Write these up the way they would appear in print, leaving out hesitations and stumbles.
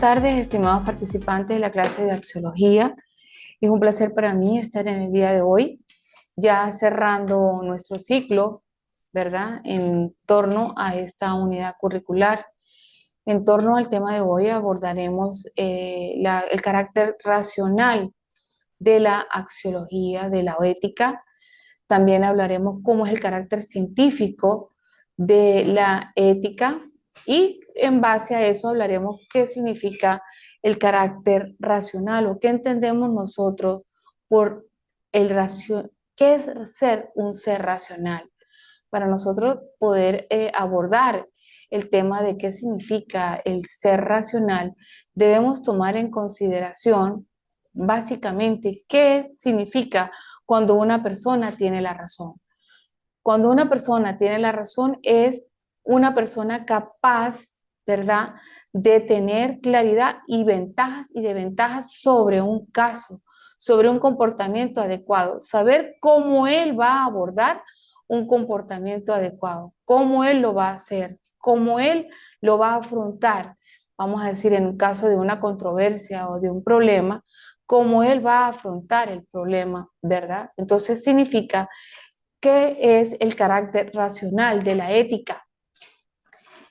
tardes, estimados participantes de la clase de axiología. Es un placer para mí estar en el día de hoy, ya cerrando nuestro ciclo, ¿verdad? En torno a esta unidad curricular. En torno al tema de hoy abordaremos el carácter racional de la axiología, de la ética. También hablaremos cómo es el carácter científico de la ética y en base a eso hablaremos qué significa el carácter racional o qué entendemos nosotros por qué es ser un ser racional. Para nosotros poder abordar el tema de qué significa el ser racional, debemos tomar en consideración básicamente qué significa cuando una persona tiene la razón. Cuando una persona tiene la razón es una persona capaz, ¿verdad?, de tener claridad y ventajas y desventajas sobre un caso, sobre un comportamiento adecuado, saber cómo él va a abordar un comportamiento adecuado, cómo él lo va a hacer, cómo él lo va a afrontar, vamos a decir, en un caso de una controversia o de un problema, cómo él va a afrontar el problema, ¿verdad? Entonces significa ¿qué es el carácter racional de la ética?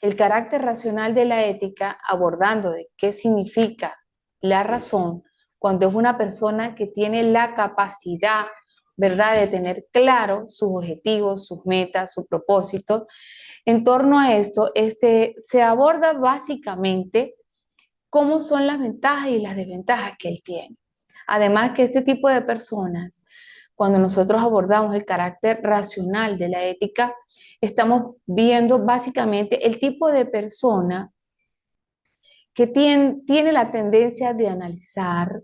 El carácter racional de la ética, abordando de qué significa la razón, cuando es una persona que tiene la capacidad, ¿verdad?, de tener claro sus objetivos, sus metas, sus propósitos. En torno a esto, se aborda básicamente cómo son las ventajas y las desventajas que él tiene. Además que este tipo de personas, cuando nosotros abordamos el carácter racional de la ética, estamos viendo básicamente el tipo de persona que tiene la tendencia de analizar,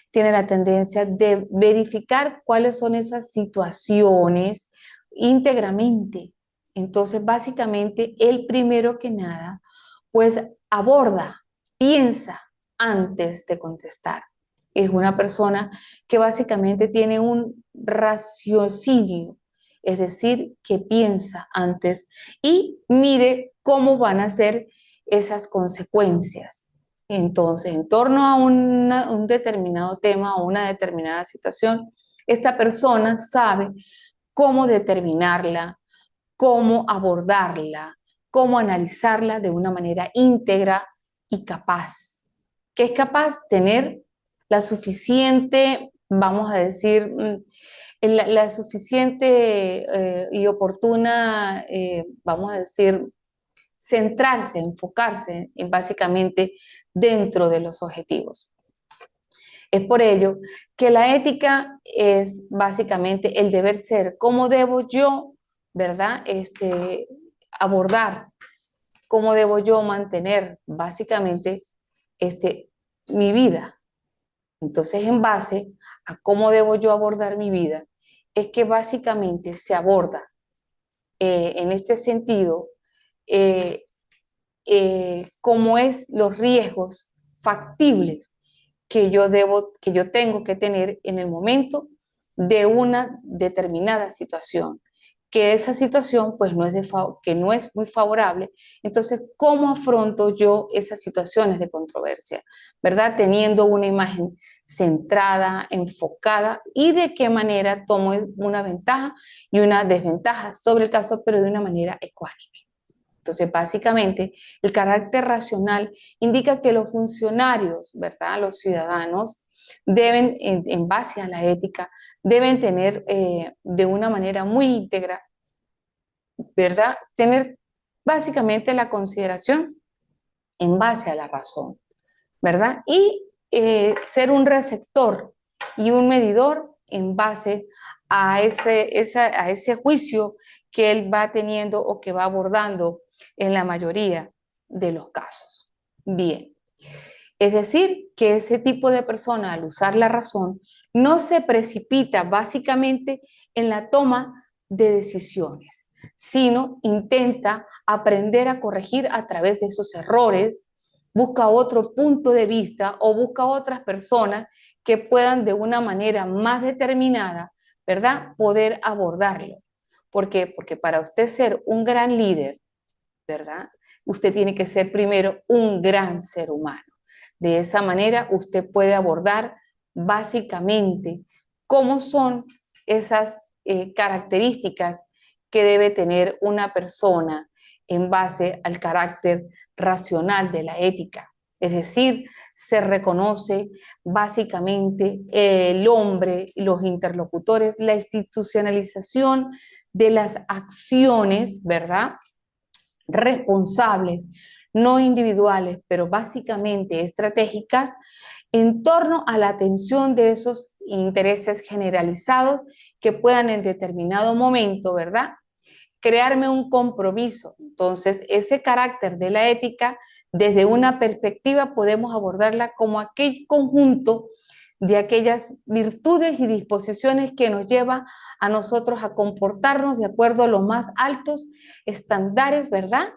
tiene la tendencia de verificar cuáles son esas situaciones íntegramente. Entonces, básicamente, él primero que nada, pues aborda, piensa antes de contestar. Es una persona que básicamente tiene un raciocinio, es decir, que piensa antes y mide cómo van a ser esas consecuencias. Entonces, en torno a un determinado tema o una determinada situación, esta persona sabe cómo determinarla, cómo abordarla, cómo analizarla de una manera íntegra y capaz. Que es capaz de tener la suficiente, vamos a decir, la suficiente y oportuna, vamos a decir, centrarse, enfocarse en básicamente dentro de los objetivos. Es por ello que la ética es básicamente el deber ser, cómo debo yo, ¿verdad?, abordar, cómo debo yo mantener básicamente mi vida. Entonces, en base a cómo debo yo abordar mi vida, es que básicamente se aborda en este sentido cómo es los riesgos factibles que yo tengo que tener en el momento de una determinada situación, que esa situación pues que no es muy favorable. Entonces, ¿cómo afronto yo esas situaciones de controversia? ¿Verdad? Teniendo una imagen centrada, enfocada y de qué manera tomo una ventaja y una desventaja sobre el caso, pero de una manera ecuánime. Entonces, básicamente, el carácter racional indica que los funcionarios, ¿verdad?, los ciudadanos, deben, en base a la ética, deben tener de una manera muy íntegra, ¿verdad?, tener básicamente la consideración en base a la razón, ¿verdad? Y ser un receptor y un medidor en base a ese juicio que él va teniendo o que va abordando en la mayoría de los casos. Bien, es decir, que ese tipo de persona al usar la razón no se precipita básicamente en la toma de decisiones, sino intenta aprender a corregir a través de esos errores, busca otro punto de vista o busca otras personas que puedan de una manera más determinada, ¿verdad?, poder abordarlo. ¿Por qué? Porque para usted ser un gran líder, ¿verdad?, usted tiene que ser primero un gran ser humano. De esa manera usted puede abordar básicamente cómo son esas características que debe tener una persona en base al carácter racional de la ética. Es decir, se reconoce básicamente el hombre y los interlocutores, la institucionalización de las acciones, ¿verdad? Responsables, no individuales, pero básicamente estratégicas, en torno a la atención de esos intereses generalizados que puedan en determinado momento, ¿verdad?, crearme un compromiso. Entonces, ese carácter de la ética, desde una perspectiva, podemos abordarla como aquel conjunto de aquellas virtudes y disposiciones que nos lleva a nosotros a comportarnos de acuerdo a los más altos estándares, ¿verdad?,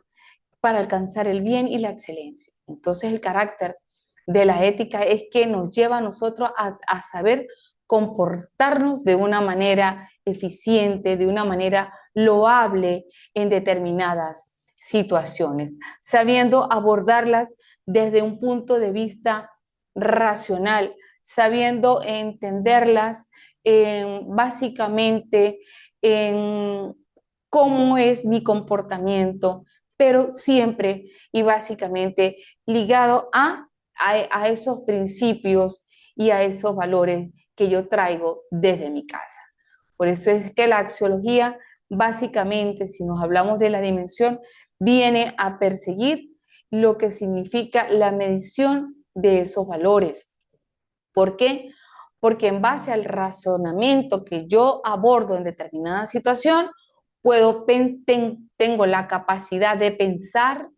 para alcanzar el bien y la excelencia. Entonces, el carácter de la ética es que nos lleva a nosotros a saber comportarnos de una manera eficiente, de una manera loable en determinadas situaciones, sabiendo abordarlas desde un punto de vista racional, sabiendo entenderlas básicamente en cómo es mi comportamiento, pero siempre y básicamente ligado a esos principios y a esos valores que yo traigo desde mi casa. Por eso es que la axiología, básicamente, si nos hablamos de la dimensión, viene a perseguir lo que significa la medición de esos valores. ¿Por qué? Porque en base al razonamiento que yo abordo en determinada situación, tengo la capacidad de pensar,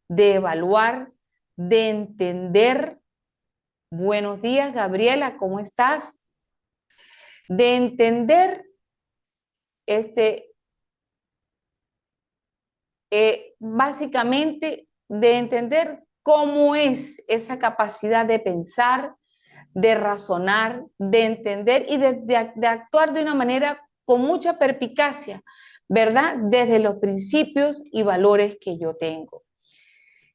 de evaluar, de entender. Buenos días, Gabriela, ¿cómo estás? De entender, básicamente, de entender cómo es esa capacidad de pensar, de razonar, de entender y de actuar de una manera con mucha perspicacia, ¿verdad? Desde los principios y valores que yo tengo.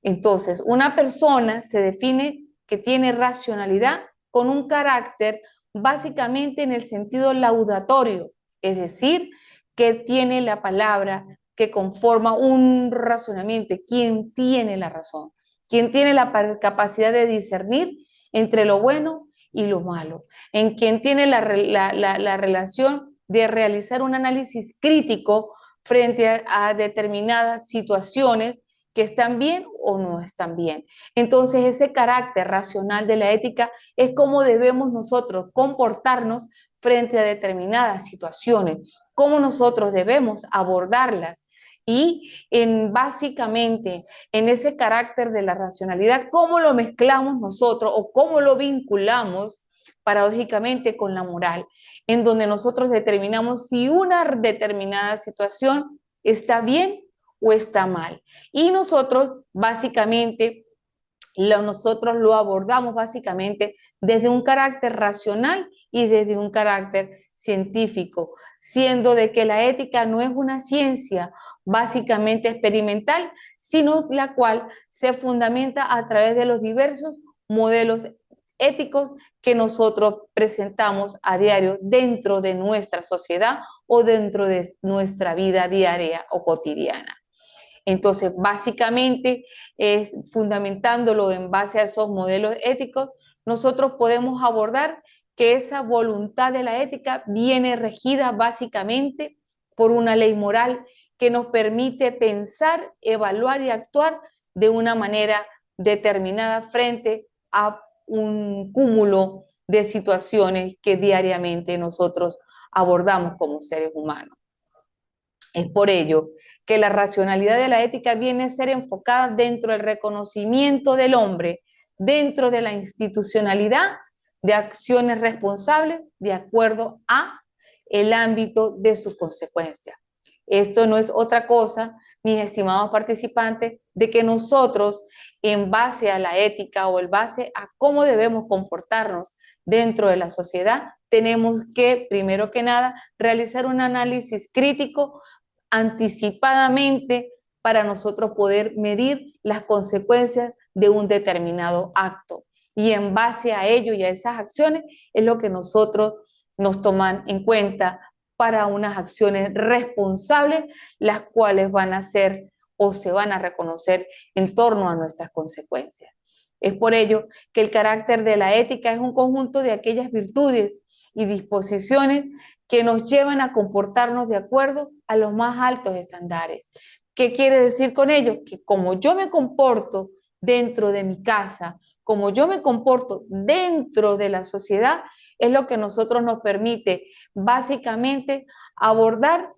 Entonces, una persona se define que tiene racionalidad con un carácter básicamente en el sentido laudatorio, es decir, que tiene la palabra que conforma un razonamiento, quien tiene la razón, quien tiene la capacidad de discernir entre lo bueno y lo malo, en quien tiene la relación de realizar un análisis crítico frente a determinadas situaciones que están bien o no están bien. Entonces, ese carácter racional de la ética es cómo debemos nosotros comportarnos frente a determinadas situaciones, cómo nosotros debemos abordarlas y básicamente en ese carácter de la racionalidad, cómo lo mezclamos nosotros o cómo lo vinculamos paradójicamente con la moral, en donde nosotros determinamos si una determinada situación está bien o está mal. Y nosotros básicamente nosotros lo abordamos básicamente desde un carácter racional y desde un carácter científico, siendo de que la ética no es una ciencia básicamente experimental, sino la cual se fundamenta a través de los diversos modelos éticos que nosotros presentamos a diario dentro de nuestra sociedad o dentro de nuestra vida diaria o cotidiana. Entonces, básicamente, es fundamentándolo en base a esos modelos éticos, nosotros podemos abordar que esa voluntad de la ética viene regida básicamente por una ley moral que nos permite pensar, evaluar y actuar de una manera determinada frente a un cúmulo de situaciones que diariamente nosotros abordamos como seres humanos. Es por ello que la racionalidad de la ética viene a ser enfocada dentro del reconocimiento del hombre, dentro de la institucionalidad de acciones responsables de acuerdo a el ámbito de sus consecuencias. Esto no es otra cosa, mis estimados participantes, de que nosotros, en base a la ética o en base a cómo debemos comportarnos dentro de la sociedad, tenemos que, primero que nada, realizar un análisis crítico anticipadamente para nosotros poder medir las consecuencias de un determinado acto. y en base a ello y a esas acciones es lo que nosotros nos toman en cuenta para unas acciones responsables, las cuales van a ser o se van a reconocer en torno a nuestras consecuencias. Es por ello que el carácter de la ética es un conjunto de aquellas virtudes y disposiciones que nos llevan a comportarnos de acuerdo a los más altos estándares. ¿Qué quiere decir con ello? Que como yo me comporto dentro de mi casa, como yo me comporto dentro de la sociedad, es lo que nosotros nos permite básicamente abordar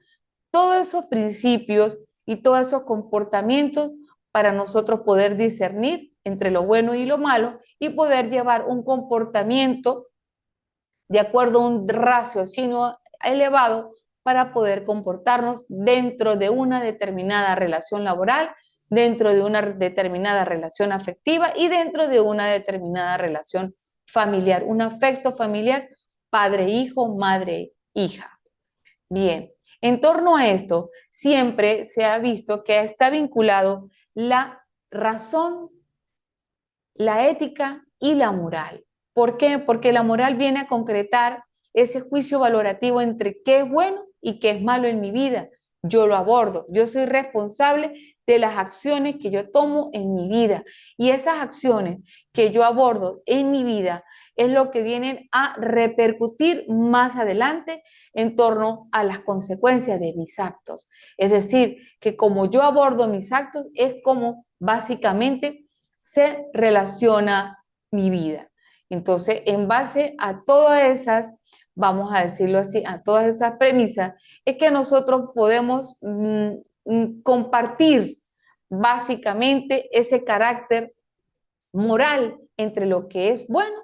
todos esos principios y todos esos comportamientos para nosotros poder discernir entre lo bueno y lo malo y poder llevar un comportamiento de acuerdo a un raciocinio elevado para poder comportarnos dentro de una determinada relación laboral, dentro de una determinada relación afectiva y dentro de una determinada relación familiar, un afecto familiar padre-hijo, madre-hija. Bien, en torno a esto, siempre se ha visto que está vinculado la razón, la ética y la moral. ¿Por qué? Porque la moral viene a concretar ese juicio valorativo entre qué es bueno y qué es malo en mi vida. Yo lo abordo, yo soy responsable de las acciones que yo tomo en mi vida y esas acciones que yo abordo en mi vida es lo que vienen a repercutir más adelante en torno a las consecuencias de mis actos. Es decir, que como yo abordo mis actos es como básicamente se relaciona mi vida. Entonces, en base a todas esas, vamos a decirlo así, a todas esas premisas, es que nosotros podemos compartir básicamente ese carácter moral entre lo que es bueno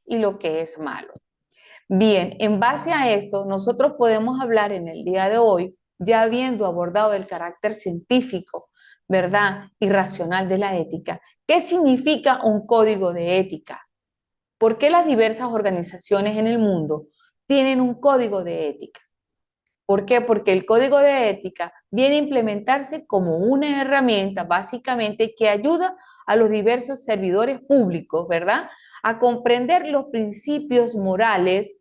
y lo que es malo. Bien, en base a esto, nosotros podemos hablar en el día de hoy, ya habiendo abordado el carácter científico, ¿verdad? Y racional de la ética. ¿Qué significa un código de ética? ¿Por qué las diversas organizaciones en el mundo tienen un código de ética? ¿Por qué? Porque el código de ética viene a implementarse como una herramienta básicamente que ayuda a los diversos servidores públicos, ¿verdad? A comprender los principios morales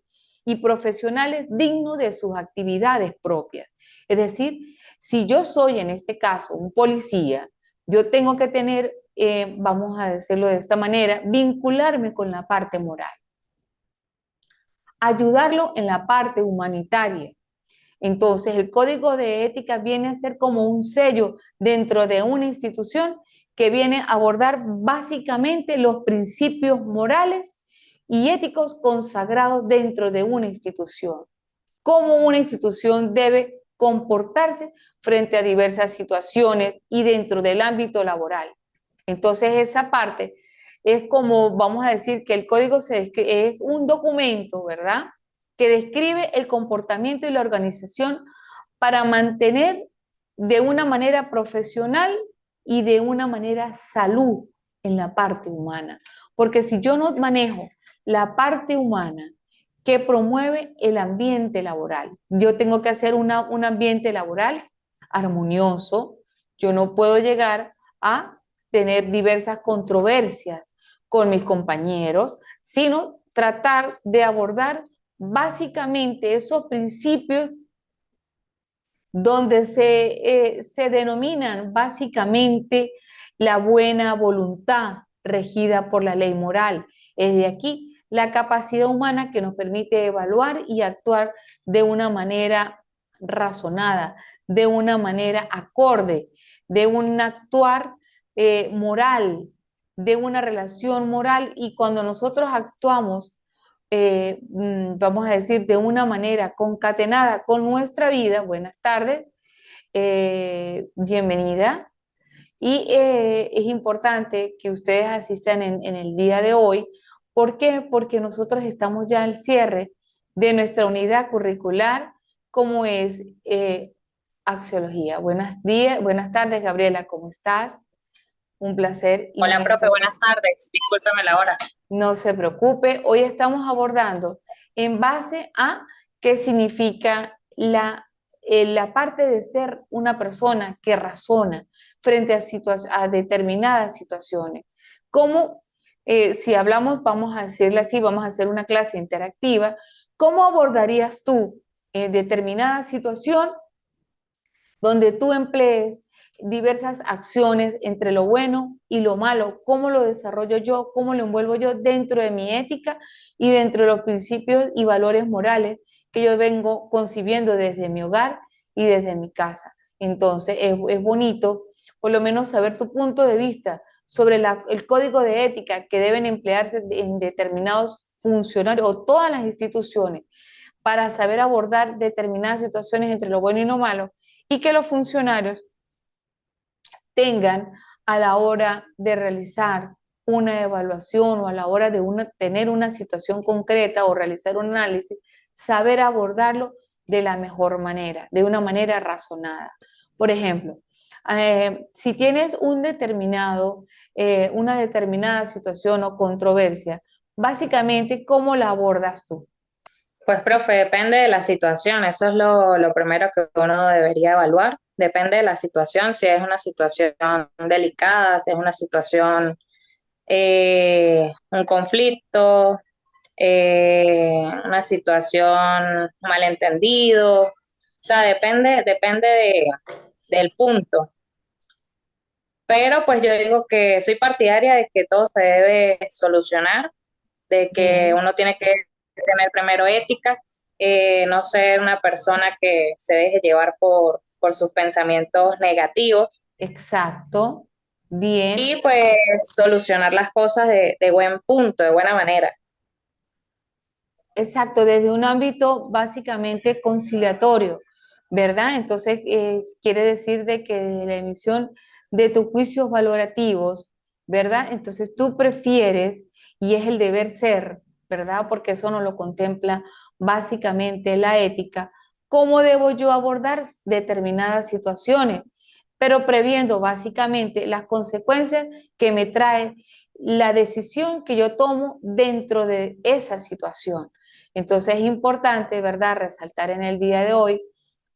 y profesionales dignos de sus actividades propias. Es decir, si yo soy en este caso un policía, yo tengo que tener, vamos a decirlo de esta manera, vincularme con la parte moral, ayudarlo en la parte humanitaria. Entonces, el código de ética viene a ser como un sello dentro de una institución que viene a abordar básicamente los principios morales y éticos consagrados dentro de una institución. Cómo una institución debe comportarse frente a diversas situaciones y dentro del ámbito laboral. Entonces, esa parte es como, vamos a decir, que el código es un documento, ¿verdad? Que describe el comportamiento y la organización para mantener de una manera profesional y de una manera salud en la parte humana. Porque si yo no manejo la parte humana que promueve el ambiente laboral, yo tengo que hacer un ambiente laboral armonioso, yo no puedo llegar a tener diversas controversias con mis compañeros, sino tratar de abordar básicamente esos principios donde se denominan básicamente la buena voluntad regida por la ley moral. Es de aquí la capacidad humana que nos permite evaluar y actuar de una manera razonada, de una manera acorde, de un actuar moral, de una relación moral. Y cuando nosotros actuamos vamos a decir, de una manera concatenada con nuestra vida. Buenas tardes, bienvenida. Y es importante que ustedes asistan en el día de hoy. ¿Por qué? Porque nosotros estamos ya al cierre de nuestra unidad curricular, como es axiología. Buenas tardes, Gabriela, ¿cómo estás? Un placer Hola, inmenso. profe, buenas tardes. Discúlpeme la hora. No se preocupe, hoy estamos abordando en base a qué significa la parte de ser una persona que razona frente a determinadas situaciones. Cómo si hablamos, vamos a decirle así, vamos a hacer una clase interactiva, ¿cómo abordarías tú determinada situación donde tú emplees diversas acciones entre lo bueno y lo malo? ¿Cómo lo desarrollo yo? ¿Cómo lo envuelvo yo dentro de mi ética y dentro de los principios y valores morales que yo vengo concibiendo desde mi hogar y desde mi casa? Entonces, es bonito por lo menos saber tu punto de vista sobre el código de ética que deben emplearse en determinados funcionarios o todas las instituciones para saber abordar determinadas situaciones entre lo bueno y lo malo, y que los funcionarios tengan a la hora de realizar una evaluación o a la hora de tener una situación concreta o realizar un análisis, saber abordarlo de la mejor manera, de una manera razonada. Por ejemplo, si tienes una determinada situación o controversia, básicamente, ¿cómo la abordas tú? Pues, profe, depende de la situación. Eso es lo primero que uno debería evaluar. Depende de la situación, si es una situación delicada, si es una situación, un conflicto, una situación malentendido. O sea, del punto. Pero pues yo digo que soy partidaria de que todo se debe solucionar, de que Bien, uno tiene que tener primero ética, no ser una persona que se deje llevar por sus pensamientos negativos exacto, bien. y pues solucionar las cosas de buen punto, de buena manera. Exacto, desde un ámbito básicamente conciliatorio, ¿verdad? Entonces, quiere decir de que desde la emisión de tus juicios valorativos, ¿verdad? Entonces tú prefieres, y es el deber ser, ¿verdad? Porque eso no lo contempla básicamente la ética, cómo debo yo abordar determinadas situaciones, pero previendo básicamente las consecuencias que me trae la decisión que yo tomo dentro de esa situación. Entonces es importante, ¿verdad?, resaltar en el día de hoy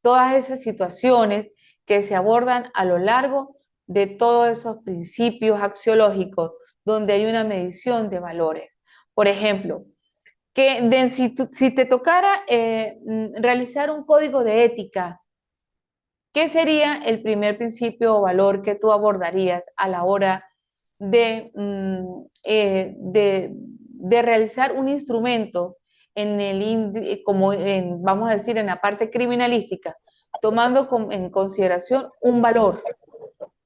todas esas situaciones que se abordan a lo largo de todos esos principios axiológicos donde hay una medición de valores. Por ejemplo, si te tocara realizar un código de ética, ¿qué sería el primer principio o valor que tú abordarías a la hora de realizar un instrumento vamos a decir, en la parte criminalística, tomando en consideración un valor?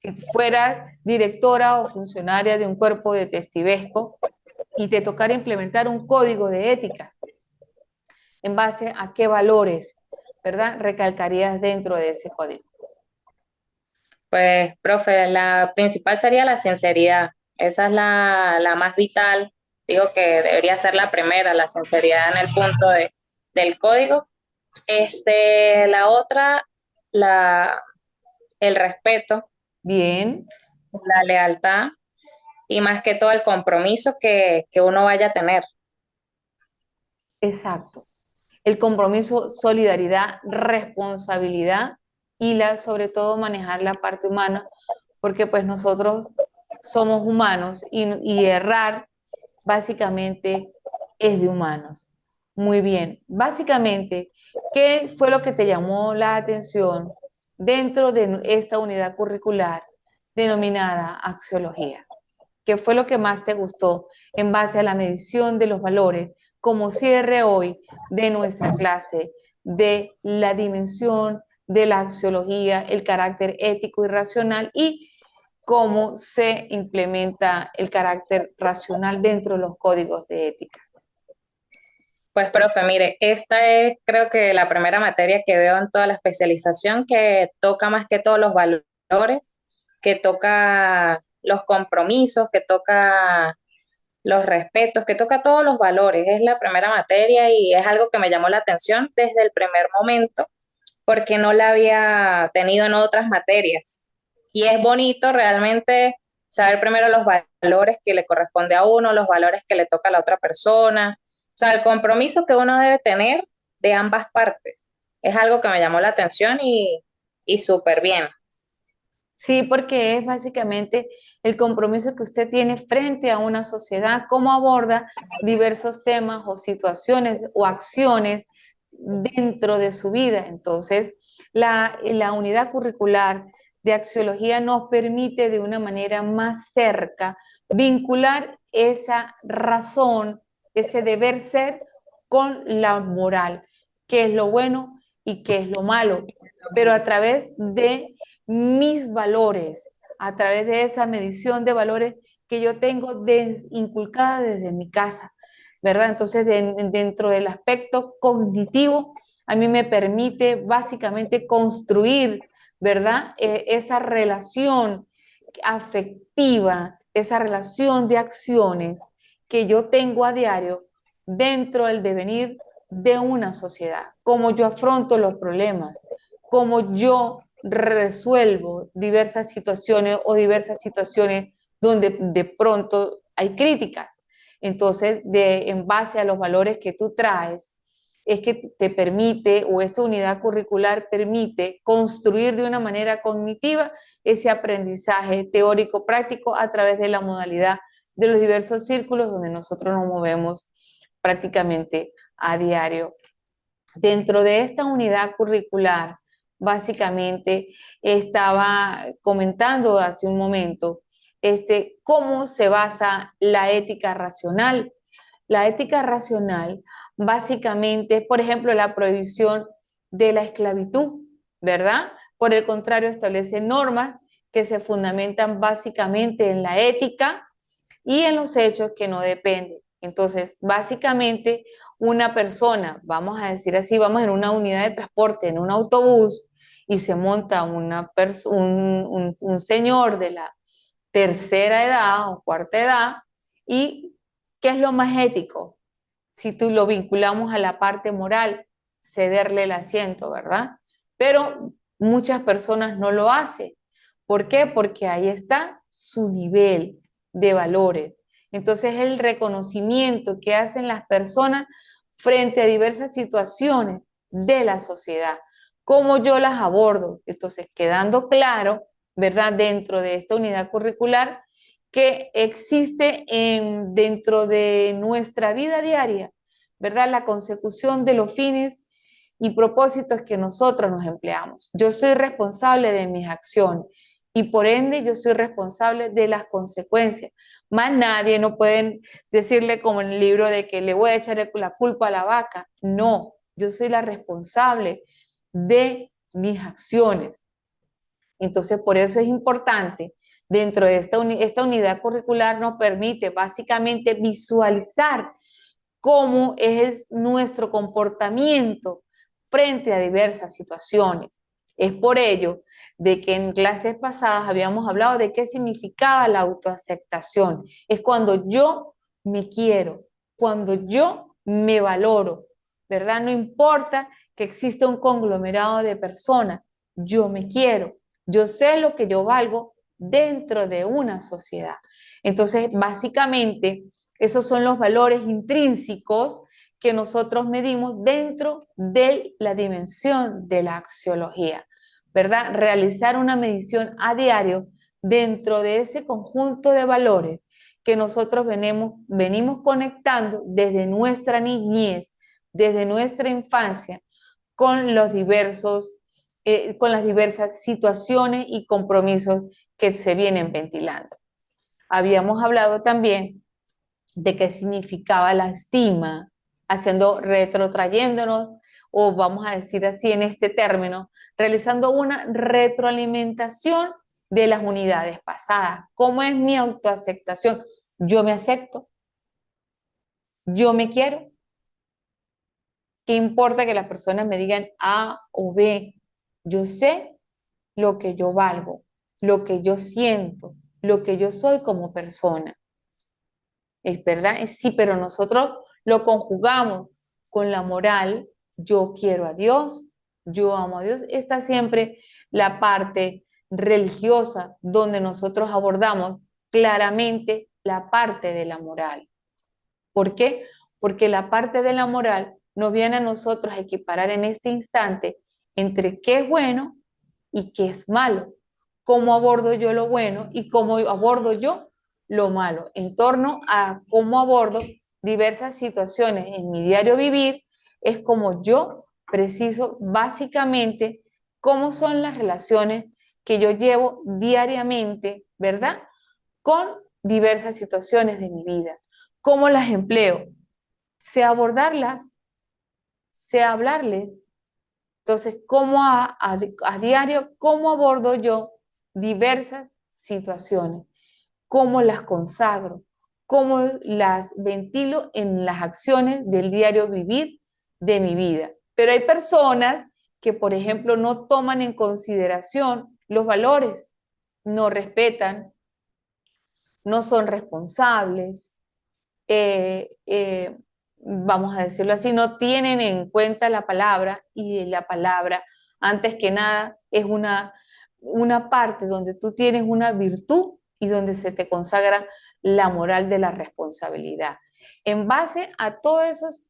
Si fueras directora o funcionaria de un cuerpo de testivesco y te tocara implementar un código de ética, ¿en base a qué valores, verdad, recalcarías dentro de ese código? Pues, profe, la principal sería la sinceridad. Esa es la más vital. Digo que debería ser la primera, la sinceridad en el punto del código. La otra, la, el respeto, Bien, la lealtad y más que todo el compromiso que uno vaya a tener. exacto. El compromiso, solidaridad, responsabilidad y sobre todo manejar la parte humana, porque pues nosotros somos humanos y errar básicamente es de humanos. Muy bien, básicamente, ¿qué fue lo que te llamó la atención dentro de esta unidad curricular denominada axiología? ¿Qué fue lo que más te gustó en base a la medición de los valores como cierre hoy de nuestra clase de la dimensión de la axiología, el carácter ético y racional y cómo se implementa el carácter racional dentro de los códigos de ética? Pues, profe, mire, esta es creo que la primera materia que veo en toda la especialización que toca más que todos los valores, que toca los compromisos, que toca los respetos, que toca todos los valores. Es la primera materia y es algo que me llamó la atención desde el primer momento porque no la había tenido en otras materias. Y es bonito realmente saber primero los valores que le corresponde a uno, los valores que le toca a la otra persona, o sea, el compromiso que uno debe tener de ambas partes. Es algo que me llamó la atención y súper bien. Sí, porque es básicamente el compromiso que usted tiene frente a una sociedad, cómo aborda diversos temas o situaciones o acciones dentro de su vida. Entonces, la unidad curricular de axiología nos permite de una manera más cerca vincular esa razón, ese deber ser con la moral, qué es lo bueno y qué es lo malo, pero a través de mis valores, a través de esa medición de valores que yo tengo inculcada desde mi casa, ¿verdad? Entonces, dentro del aspecto cognitivo, a mí me permite básicamente construir, ¿verdad? Esa relación afectiva, esa relación de acciones que yo tengo a diario dentro del devenir de una sociedad, cómo yo afronto los problemas, cómo yo resuelvo diversas situaciones donde de pronto hay críticas. Entonces, en base a los valores que tú traes, es que te permite, o esta unidad curricular permite construir de una manera cognitiva ese aprendizaje teórico práctico a través de la modalidad de los diversos círculos donde nosotros nos movemos prácticamente a diario. Dentro de esta unidad curricular, básicamente estaba comentando hace un momento cómo se basa la ética racional. La ética racional, básicamente, por ejemplo, la prohibición de la esclavitud, ¿verdad? Por el contrario, establece normas que se fundamentan básicamente en la ética y en los hechos que no dependen. Entonces, básicamente, una persona, vamos a decir así, vamos en una unidad de transporte, en un autobús, y se monta un señor de la tercera edad o cuarta edad, y ¿qué es lo más ético? Si tú lo vinculamos a la parte moral, cederle el asiento, ¿verdad? Pero muchas personas no lo hacen. ¿Por qué? Porque ahí está su nivel de valores. Entonces, el reconocimiento que hacen las personas frente a diversas situaciones de la sociedad, cómo yo las abordo. Entonces, quedando claro, ¿verdad? Dentro de esta unidad curricular, que existe dentro de nuestra vida diaria, ¿verdad? La consecución de los fines y propósitos que nosotros nos empleamos. Yo soy responsable de mis acciones y por ende yo soy responsable de las consecuencias. Más nadie, no pueden decirle como en el libro de que le voy a echar la culpa a la vaca. No, yo soy la responsable de mis acciones. Entonces, por eso es importante, dentro de esta unidad curricular nos permite básicamente visualizar cómo es nuestro comportamiento frente a diversas situaciones. Es por ello de que en clases pasadas habíamos hablado de qué significaba la autoaceptación. Es cuando yo me quiero, cuando yo me valoro, ¿verdad? No importa que exista un conglomerado de personas, yo me quiero, yo sé lo que yo valgo dentro de una sociedad. Entonces, básicamente, esos son los valores intrínsecos que nosotros medimos dentro de la dimensión de la axiología, ¿verdad? Realizar una medición a diario dentro de ese conjunto de valores que nosotros venimos conectando desde nuestra niñez, desde nuestra infancia, con con las diversas situaciones y compromisos que se vienen ventilando. Habíamos hablado también de qué significaba la estima, retrotrayéndonos, o vamos a decir así en este término, realizando una retroalimentación de las unidades pasadas. ¿Cómo es mi autoaceptación? Yo me acepto, yo me quiero. ¿Qué importa que las personas me digan A o B? Yo sé lo que yo valgo, lo que yo siento, lo que yo soy como persona. Es verdad, sí, pero nosotros lo conjugamos con la moral. Yo quiero a Dios, yo amo a Dios. Está siempre la parte religiosa donde nosotros abordamos claramente la parte de la moral. ¿Por qué? Porque la parte de la moral nos viene a nosotros a equiparar en este instante entre qué es bueno y qué es malo. cómo abordo yo lo bueno y cómo abordo yo lo malo, en torno a cómo abordo diversas situaciones en mi diario vivir, es como yo preciso básicamente cómo son las relaciones que yo llevo diariamente, ¿verdad? Con diversas situaciones de mi vida. ¿Cómo las empleo? Sé abordarlas, sé hablarles. Entonces, ¿cómo a diario, cómo abordo yo diversas situaciones? ¿Cómo las consagro? ¿Cómo las ventilo en las acciones del diario vivir de mi vida? Pero hay personas que, por ejemplo, no toman en consideración los valores, no respetan, no son responsables, vamos a decirlo así, no tienen en cuenta la palabra y la palabra, antes que nada, es una parte donde tú tienes una virtud y donde se te consagra la moral de la responsabilidad. En base a todos esos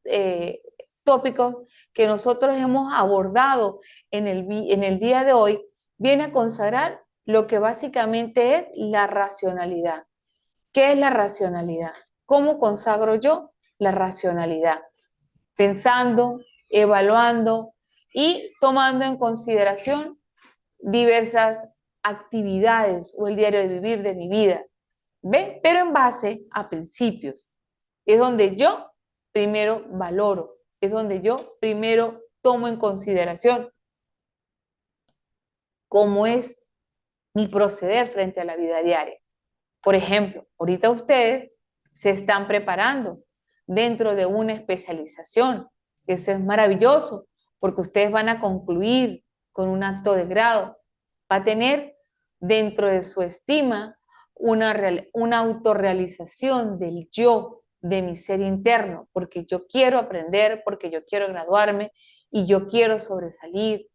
tópicos que nosotros hemos abordado en el día de hoy, viene a consagrar lo que básicamente es la racionalidad. ¿Qué es la racionalidad? ¿Cómo consagro yo la racionalidad? Pensando, evaluando y tomando en consideración diversas actividades o el diario de vivir de mi vida. ¿Ve? Pero en base a principios. Es donde yo primero valoro, es donde yo primero tomo en consideración cómo es mi proceder frente a la vida diaria. Por ejemplo, ahorita ustedes se están preparando dentro de una especialización. Eso es maravilloso porque ustedes van a concluir con un acto de grado. Va a tener dentro de su estima una autorrealización del yo, de mi ser interno, porque yo quiero aprender, porque yo quiero graduarme y yo quiero sobresalir,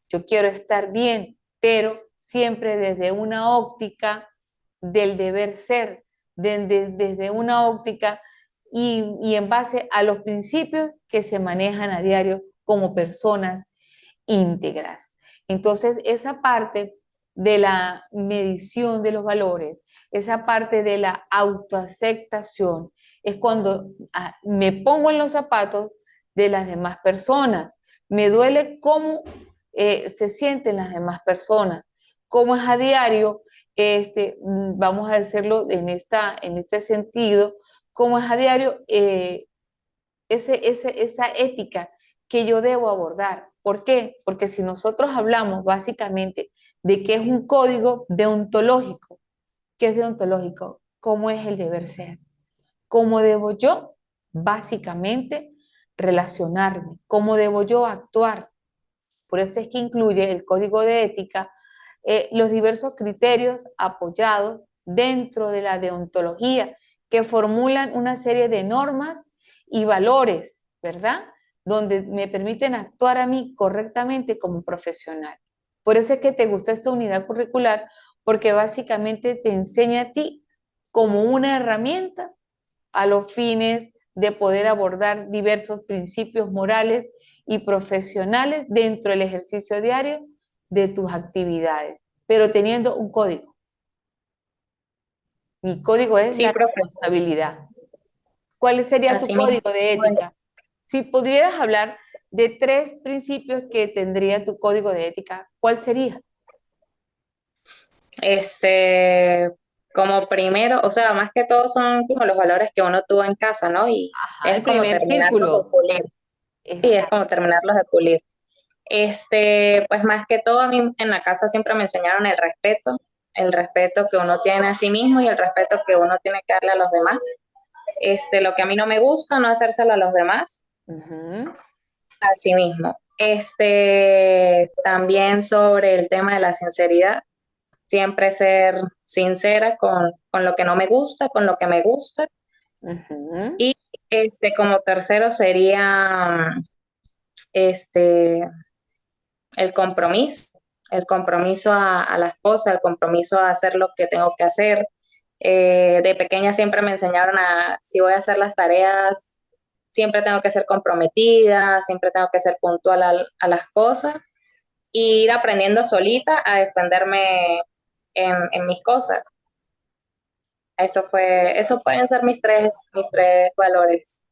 yo quiero estar bien, pero siempre desde una óptica del deber ser, desde una óptica y en base a los principios que se manejan a diario como personas íntegras. Entonces, esa parte de la medición de los valores, esa parte de la autoaceptación, es cuando me pongo en los zapatos de las demás personas. Me duele cómo se sienten las demás personas, cómo es a diario, vamos a decirlo en este sentido, cómo es a diario esa ética que yo debo abordar. ¿Por qué? Porque si nosotros hablamos básicamente de qué es un código deontológico, ¿qué es deontológico? ¿Cómo es el deber ser? ¿Cómo debo yo básicamente relacionarme? ¿Cómo debo yo actuar? Por eso es que incluye el código de ética los diversos criterios apoyados dentro de la deontología que formulan una serie de normas y valores, ¿verdad? Donde me permiten actuar a mí correctamente como profesional. Por eso es que te gusta esta unidad curricular, porque básicamente te enseña a ti como una herramienta a los fines de poder abordar diversos principios morales y profesionales dentro del ejercicio diario de tus actividades, pero teniendo un código. Mi código es Sí, la profe, responsabilidad. ¿Cuál sería tu así mismo, código de ética? pues, Si pudieras hablar de 3 principios que tendría tu código de ética, ¿cuál sería? este, como primero, o sea, más que todo son como los valores que uno tuvo en casa, ¿no? Y Ajá, es el como primer terminarlos de círculo. pulir. Sí, es como Exacto. terminarlos de pulir. Pues más que todo a mí en la casa siempre me enseñaron el respeto que uno tiene a sí mismo y el respeto que uno tiene que darle a los demás. Lo que a mí no me gusta, no hacérselo a los demás, Ujú, a sí mismo. También sobre el tema de la sinceridad, siempre ser sincera con lo que no me gusta, con lo que me gusta. ujú, Y como tercero sería este, el compromiso a la esposa, el compromiso a hacer lo que tengo que hacer. De pequeña siempre me enseñaron si voy a hacer las tareas, siempre tengo que ser comprometida, siempre tengo que ser puntual a las cosas, e ir aprendiendo solita a defenderme en mis cosas. Eso pueden ser mis tres valores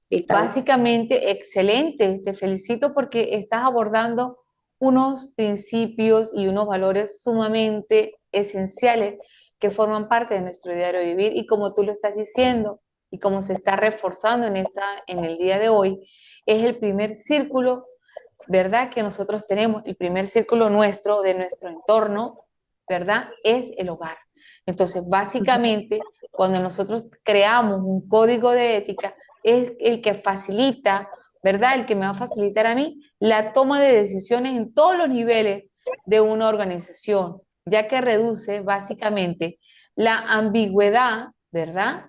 vitales. Básicamente, excelente. Te felicito porque estás abordando unos principios y unos valores sumamente esenciales que forman parte de nuestro diario vivir y como tú lo estás diciendo y como se está reforzando en el día de hoy, es el primer círculo, ¿verdad? Que nosotros tenemos, el primer círculo nuestro de nuestro entorno, ¿verdad? Es el hogar. Entonces, básicamente, cuando nosotros creamos un código de ética, es el que facilita, ¿verdad? El que me va a facilitar a mí la toma de decisiones en todos los niveles de una organización, ya que reduce básicamente la ambigüedad, ¿verdad?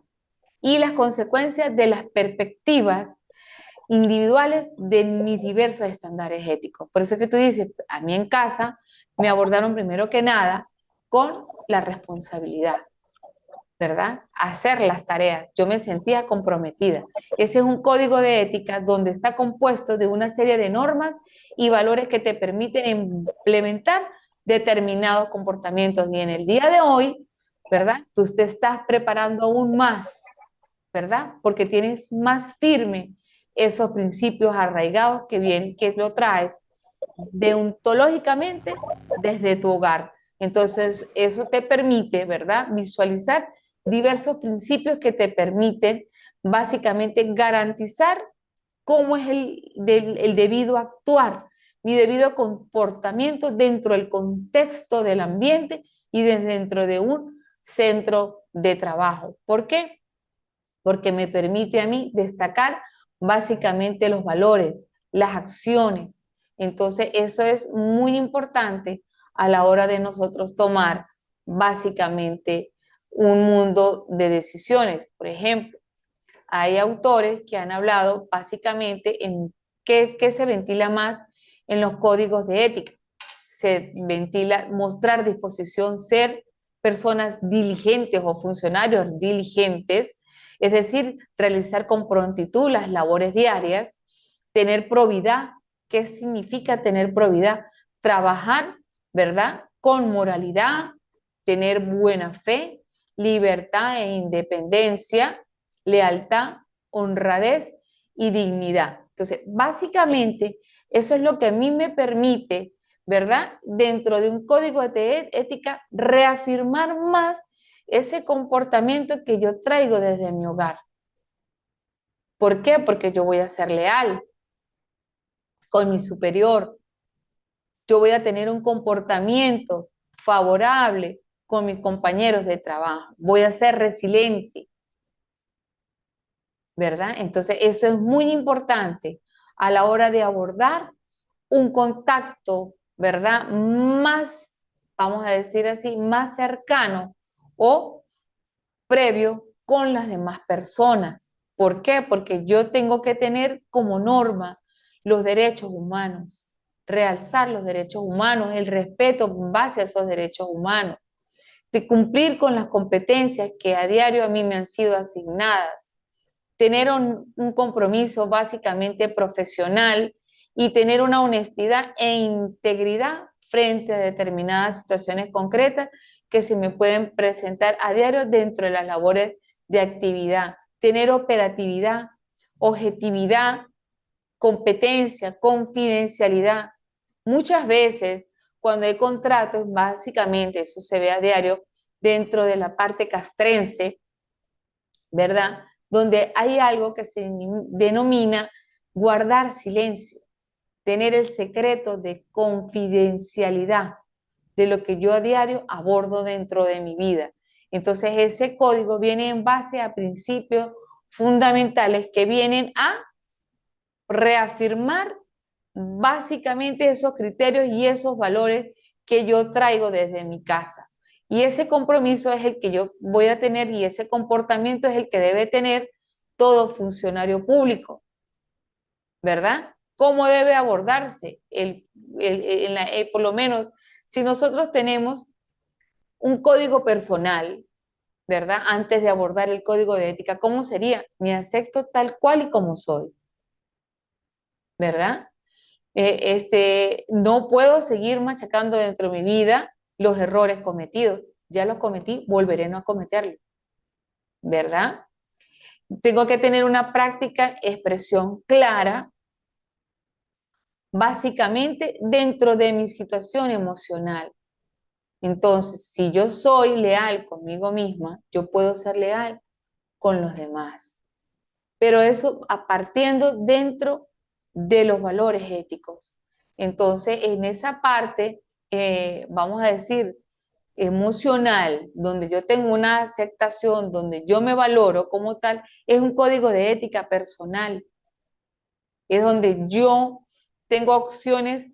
Y las consecuencias de las perspectivas individuales de mis diversos estándares éticos. Por eso es que tú dices, a mí en casa me abordaron primero que nada con la responsabilidad, ¿verdad? Hacer las tareas. Yo me sentía comprometida. Ese es un código de ética donde está compuesto de una serie de normas y valores que te permiten implementar determinados comportamientos. Y en el día de hoy, ¿verdad? Tú te estás preparando aún más, ¿verdad? Porque tienes más firme esos principios arraigados que bien que lo traes deontológicamente desde tu hogar. Entonces, eso te permite, ¿verdad? Visualizar diversos principios que te permiten básicamente garantizar cómo es el debido actuar, mi debido comportamiento dentro del contexto del ambiente y dentro de un centro de trabajo. ¿Por qué? Porque me permite a mí destacar básicamente los valores, las acciones. Entonces, eso es muy importante a la hora de nosotros tomar básicamente un mundo de decisiones. Por ejemplo, hay autores que han hablado básicamente en qué se ventila más en los códigos de ética. Se ventila mostrar disposición, ser personas diligentes o funcionarios diligentes, es decir, realizar con prontitud las labores diarias, tener probidad. ¿Qué significa tener probidad? Trabajar, ¿verdad? Con moralidad, tener buena fe, libertad e independencia, lealtad, honradez y dignidad. Entonces, básicamente, eso es lo que a mí me permite, ¿verdad? Dentro de un código de ética, reafirmar más ese comportamiento que yo traigo desde mi hogar. ¿Por qué? Porque yo voy a ser leal con mi superior. Yo voy a tener un comportamiento favorable con mis compañeros de trabajo. Voy a ser resiliente, ¿verdad? Entonces, eso es muy importante a la hora de abordar un contacto, ¿verdad? Más, vamos a decir así, más cercano o previo con las demás personas. ¿Por qué? Porque yo tengo que tener como norma los derechos humanos, realzar los derechos humanos, el respeto en base a esos derechos humanos, de cumplir con las competencias que a diario a mí me han sido asignadas, tener un compromiso básicamente profesional y tener una honestidad e integridad frente a determinadas situaciones concretas que se me pueden presentar a diario dentro de las labores de actividad. Tener operatividad, objetividad, competencia, confidencialidad. Muchas veces, cuando hay contratos, básicamente eso se ve a diario dentro de la parte castrense, ¿verdad? Donde hay algo que se denomina guardar silencio, tener el secreto de confidencialidad de lo que yo a diario abordo dentro de mi vida. Entonces, ese código viene en base a principios fundamentales que vienen a reafirmar básicamente esos criterios y esos valores que yo traigo desde mi casa. Y ese compromiso es el que yo voy a tener y ese comportamiento es el que debe tener todo funcionario público, ¿verdad? ¿Cómo debe abordarse? Por lo menos, si nosotros tenemos un código personal, ¿verdad? Antes de abordar el código de ética, ¿cómo sería? Me acepto tal cual y como soy, ¿verdad? No puedo seguir machacando dentro de mi vida los errores cometidos. Ya los cometí, volveré a no cometerlos, ¿verdad? Tengo que tener una práctica, expresión clara, básicamente dentro de mi situación emocional. Entonces, si yo soy leal conmigo misma, yo puedo ser leal con los demás. Pero eso partiendo dentro de los valores éticos. Entonces, en esa parte, vamos a decir, emocional, donde yo tengo una aceptación, donde yo me valoro como tal, es un código de ética personal. Es donde yo tengo opciones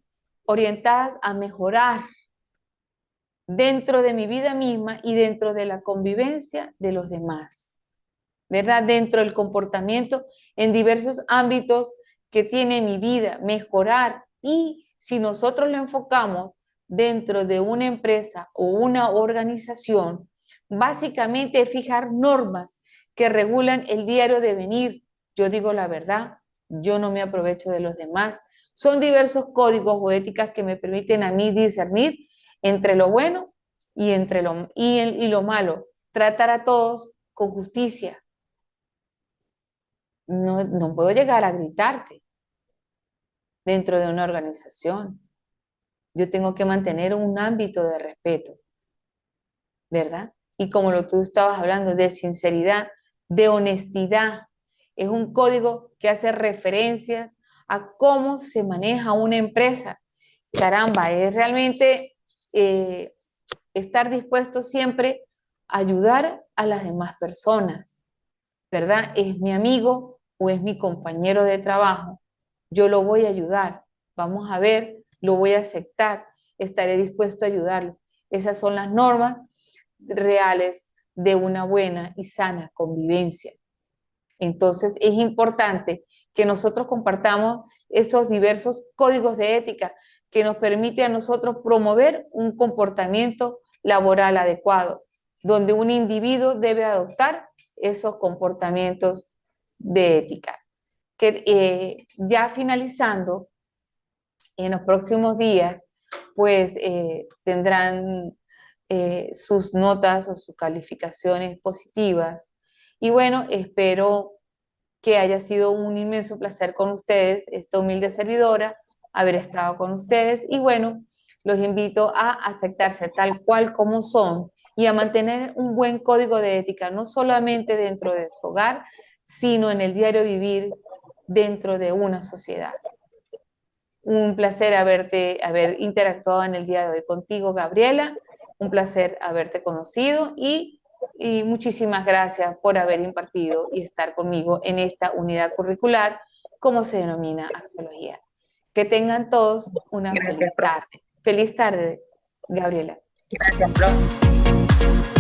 orientadas a mejorar dentro de mi vida misma y dentro de la convivencia de los demás, ¿verdad? Dentro del comportamiento en diversos ámbitos que tiene mi vida, mejorar. Y si nosotros lo enfocamos dentro de una empresa o una organización, básicamente es fijar normas que regulan el diario de venir. Yo digo la verdad, yo no me aprovecho de los demás. Son diversos códigos o éticas que me permiten a mí discernir entre lo bueno y entre lo malo. Tratar a todos con justicia. No, no puedo llegar a gritarte dentro de una organización. Yo tengo que mantener un ámbito de respeto, ¿verdad? Y como lo tú estabas hablando, de sinceridad, de honestidad. Es un código que hace referencias a cómo se maneja una empresa. Caramba, es realmente estar dispuesto siempre a ayudar a las demás personas, ¿verdad? Es mi amigo o es mi compañero de trabajo. Yo lo voy a ayudar. Vamos a ver, lo voy a aceptar. Estaré dispuesto a ayudarlo. Esas son las normas reales de una buena y sana convivencia. Entonces, es importante que nosotros compartamos esos diversos códigos de ética que nos permite a nosotros promover un comportamiento laboral adecuado, donde un individuo debe adoptar esos comportamientos de ética. Que ya finalizando, en los próximos días, pues tendrán sus notas o sus calificaciones positivas. Y bueno, espero que haya sido un inmenso placer con ustedes, esta humilde servidora, haber estado con ustedes. Y bueno, los invito a aceptarse tal cual como son y a mantener un buen código de ética, no solamente dentro de su hogar, sino en el diario vivir dentro de una sociedad. Un placer haber interactuado en el día de hoy contigo, Gabriela. Un placer haberte conocido y muchísimas gracias por haber impartido y estar conmigo en esta unidad curricular, como se denomina axiología. Que tengan todos una Gracias, feliz profe. tarde. Feliz tarde, Gabriela. Gracias, profe.